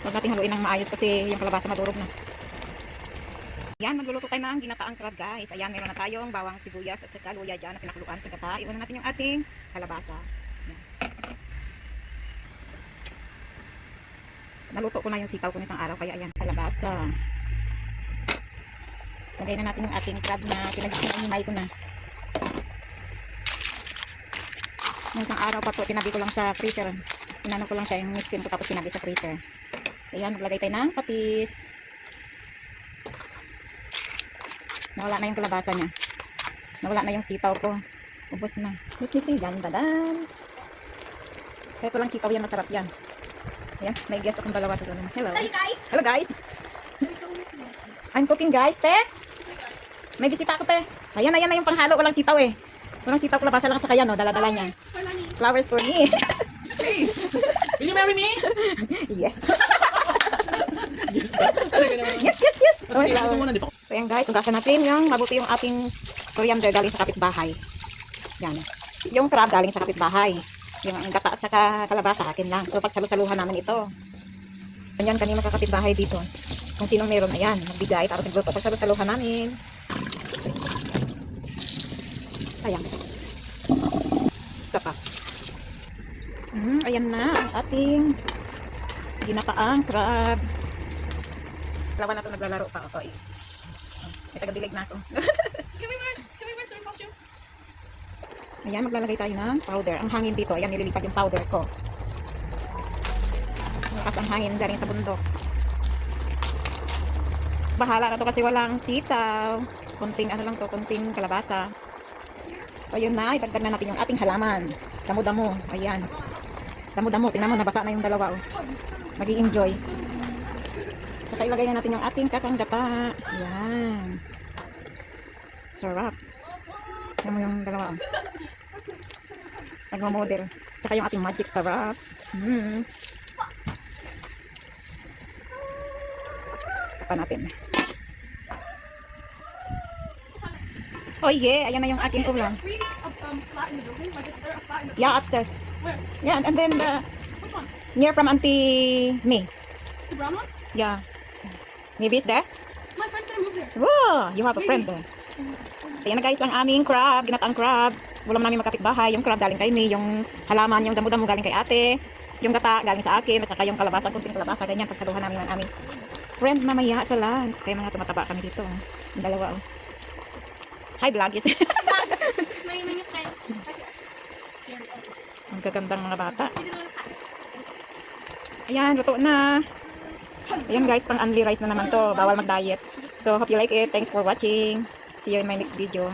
Huwag natin haluin ng maayos kasi yung kalabasa madurog na. Yan, magluluto tayo ng ginataang crab guys. Ayan, meron na tayong bawang sibuyas at saka luya dyan na pinakuluan sa gata. Iunan natin yung ating kalabasa. Yan. Naluto ko na yung sitaw ko ng isang araw, kaya ayan, kalabasa. Lagay na natin yung ating crab na pinag-hinay ko na. Nung isang araw pa po, tinabi ko lang sa freezer. Inano ko lang siya, yung steam ko tapos tinabi sa freezer. Ayan, maglagay tayo ng patis. Nawala na yung kalabasa niya. Nawala na yung sitaw ko. Ubos na. Let yan, dadan. Kaya ko lang sitaw yan, masarap yan. Ayan, may guest akong dalawa dito. Hello. Hello guys. Hello guys. I'm cooking guys, te. May bisita ako, te. Ayan na yung panghalo. Walang sitaw eh. Walang sitaw, kalabasa lang at saka yan, no? Dala-dala niya. Flowers for me. Hey, will you marry me? Yes. Yes. Yes. Okay, ito muna, di ba? So yan guys, ugasan natin yung mabuti yung ating coriander galing sa kapitbahay. Yan. Yung crab galing sa kapitbahay. Yung gata at saka kalabasa akin lang. So pagsalu-saluhan namin ito. Ganyan kanina sa kapitbahay dito. Kung sinong meron, ayan, magbigay. Tapos nagluto. Pagsalu-saluhan namin. Sayang. Isa pa. Ayan na ang ating ginataang crab. Dalawa na ito naglalaro pa ako. May tagadilig na ako. Can we wear certain costume? Ayan, maglalagay tayo ng powder. Ang hangin dito, ayan, nililipad yung powder ko. Bukas ang hangin galing sa bundok. Bahala na to kasi walang sitaw. Kunting ano lang to, kunting kalabasa. So yun na, itagdag na natin yung ating halaman. Damo-damo, ayan. Damo-damo, tingnan mo, nabasa na yung dalawa. Oh. Mag-i-enjoy. Saka ilagay na natin yung ating kakanggata. Ayan. Sarap. Tingnan mo yung dalawa. Oh. Nagmamodel. Saka yung ating magic sarap. Tapa natin. Oh yeah, ayan na yung ating ulam. Free flat in the building? Like, is there a flat in the building? Yeah, upstairs. Where? Yeah, and then Which one? near from Auntie May. The brown one? Yeah. Maybe it's there? My friend's gonna move here. Wow, you have a friend there. Ayan na guys, ang aming crab, ginataang crab. Ulam namin magkapitbahay. Yung crab galing kay May, yung halaman, yung damo-damo galing kay ate, yung gata galing sa akin, at saka yung kalabasa, kunting kalabasa, ganyan, pagsaluhan namin ng aming friend mamaya sa lunch. Kaya mga tumataba kami dito. Yung dalawa, oh. Hi vlog, yes. My new friend. Here. Ang gagandang mga bata. We did a little pack. Ayan, luto na. Ayan guys, pang only rice na naman to. Bawal mag-diet. So, hope you like it. Thanks for watching. See you in my next video.